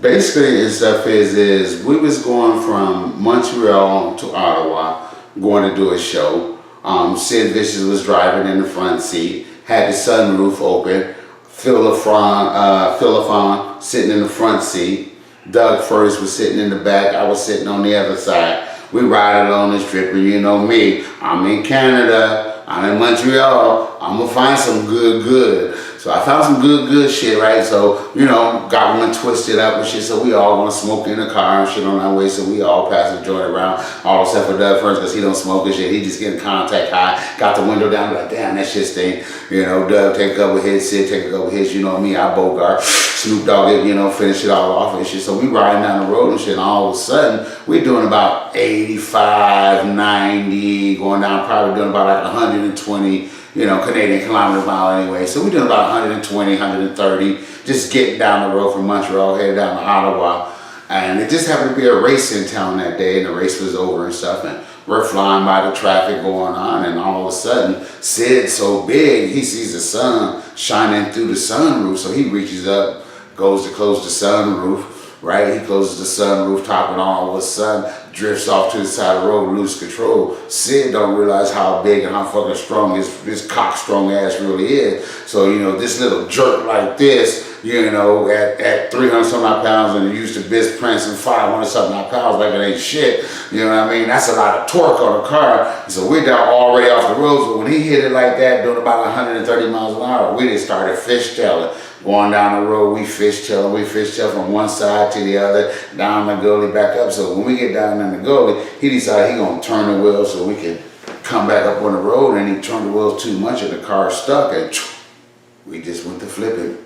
basically and stuff is we was going from Montreal to Ottawa, going to do a show. Sid Vicious was driving in the front seat, had the sunroof open. Phil LaFon sitting in the front seat. Doug First was sitting in the back. I was sitting on the other side. We ride along this trip, and you know me. I'm in Canada. I'm in Montreal. I'm gonna find some good. So I found some good shit, right? So, you know, got one twisted up and shit. So we all gonna smoke in the car and shit on our way. So we all pass the joint around, all except for Doug First, because he don't smoke and shit. He just getting contact high. Got the window down, like, damn, that shit stink. You know, Doug take a couple hits, Sid take a couple hits. You know me, I Bogart, Snoop Dogg it, you know, finish it all off and shit. So we riding down the road and shit. And all of a sudden, we're doing about 85, 90, going down, probably doing about like 120. You know, Canadian kilometer mile anyway. So we're doing about 120, 130, just getting down the road from Montreal, headed down to Ottawa. And it just happened to be a race in town that day, and the race was over and stuff. And we're flying by the traffic going on, and all of a sudden, Sid's so big, he sees the sun shining through the sunroof. So he reaches up, goes to close the sunroof, right? He closes the sunroof top, and all of a sudden, drifts off to the side of the road, lose control. Sid don't realize how big and how fucking strong his cock strong ass really is. So, you know, this little jerk like this, you know, at 300 some odd pounds, and used to Biz Prince and 500 something odd pounds like it ain't shit. You know what I mean? That's a lot of torque on the car. So we're down already off the road. So when he hit it like that, doing about 130 miles an hour, we just started fishtailing. Going down the road, we fishtail from one side to the other, down the gully, back up. So when we get down in the gully, he decided he gonna turn the wheel so we can come back up on the road, and he turned the wheels too much and the car stuck, and we just went to flipping.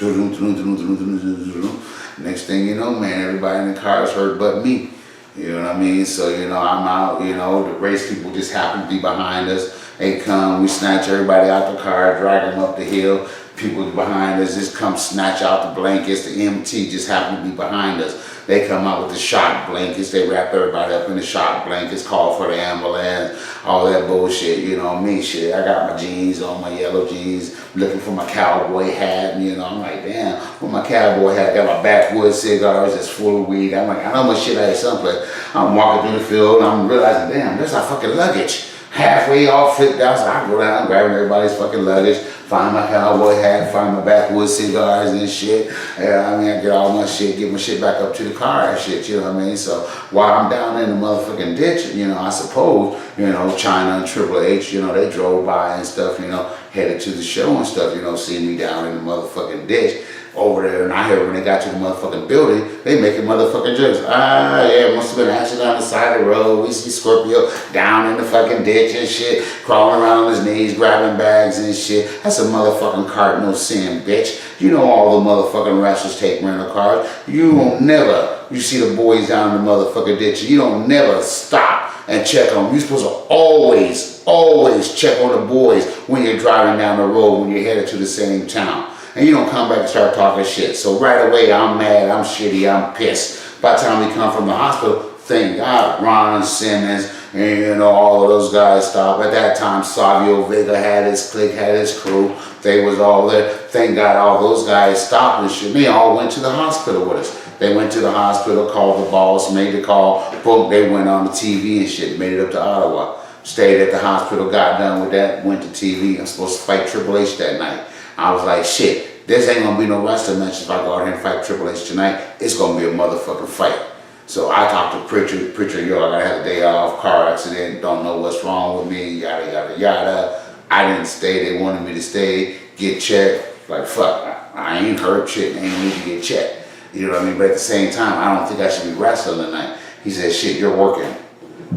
Next thing you know, man, everybody in the car is hurt but me. You know what I mean? So, you know, I'm out, you know, the race people just happen to be behind us. They come, we snatch everybody out the car, drag them up the hill. People behind us just come snatch out the blankets. The MT just happen to be behind us. They come out with the shock blankets. They wrap everybody up in the shock blankets, call for the ambulance, all that bullshit. You know me, shit. I got my jeans on, my yellow jeans, looking for my cowboy hat. And, you know, I'm like, damn, with my cowboy hat, got my backwoods cigars that's full of weed. I'm like, I know my shit out of someplace. I'm walking through the field, and I'm realizing, damn, there's our fucking luggage. Halfway all flipped out, so I go down, grabbing everybody's fucking luggage, find my cowboy hat, find my backwoods cigars and shit. I mean, I get all my shit, get my shit back up to the car and shit, you know what I mean? So while I'm down in the motherfucking ditch, you know, I suppose, you know, Chyna and HHH, you know, they drove by and stuff, you know, headed to the show and stuff, you know, seeing me down in the motherfucking ditch over there. And I heard when they got to the motherfucking building, they making motherfucking jokes. Ah, yeah, it must have been an accident on the side of the road. We see Scorpio down in the fucking ditch and shit, crawling around on his knees, grabbing bags and shit. That's a motherfucking cardinal sin, bitch. You know all the motherfucking wrestlers take rental cars. You don't never, you see the boys down in the motherfucking ditch, you don't never stop and check on them. You're supposed to always check on the boys when you're driving down the road, when you're headed to the same town. And you don't come back and start talking shit. So right away, I'm mad, I'm shitty, I'm pissed. By the time we come from the hospital, thank God, Ron Simmons, and you know, all of those guys stopped. At that time, Savio Vega had his clique, had his crew. They was all there. Thank God all those guys stopped and shit. They all went to the hospital with us. They went to the hospital, called the boss, made the call. Boom, they went on the TV and shit, made it up to Ottawa. Stayed at the hospital, got done with that, went to TV. I'm supposed to fight Triple H that night. I was like, shit, this ain't gonna be no wrestling match if I go out here and fight Triple H tonight. It's gonna be a motherfucking fight. So I talked to Pritchard, yo, I gotta have a day off, car accident, don't know what's wrong with me, yada, yada, yada. I didn't stay, they wanted me to stay, get checked. Like, fuck, I ain't hurt, shit, ain't need to get checked. You know what I mean? But at the same time, I don't think I should be wrestling tonight. He said, shit, you're working.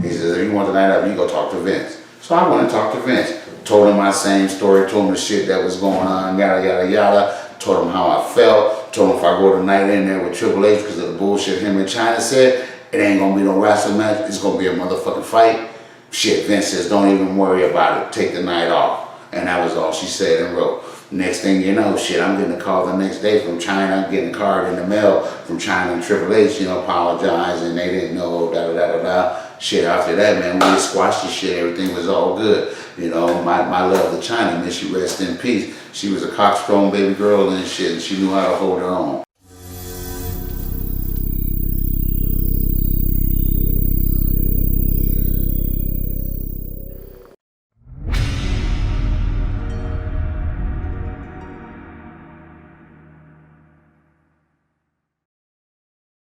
He says, if you want the night off, you go talk to Vince. So I went and talked to Vince. Told him my same story, told him the shit that was going on, yada, yada, yada. Told him how I felt. Told him if I go tonight in there with Triple H because of the bullshit him and Chyna said, it ain't gonna be no wrestling match, it's gonna be a motherfucking fight. Shit, Vince says, don't even worry about it, take the night off. And that was all she said and wrote. Next thing you know, shit, I'm getting a call the next day from Chyna. I'm getting a card in the mail from Chyna and Triple H, you know, apologizing, they didn't know, da da da da da. Shit, after that, man, we just squashed the shit, everything was all good. You know, my love to Chyna, may she rest in peace. She was a cockstrong baby girl and shit, and she knew how to hold her own.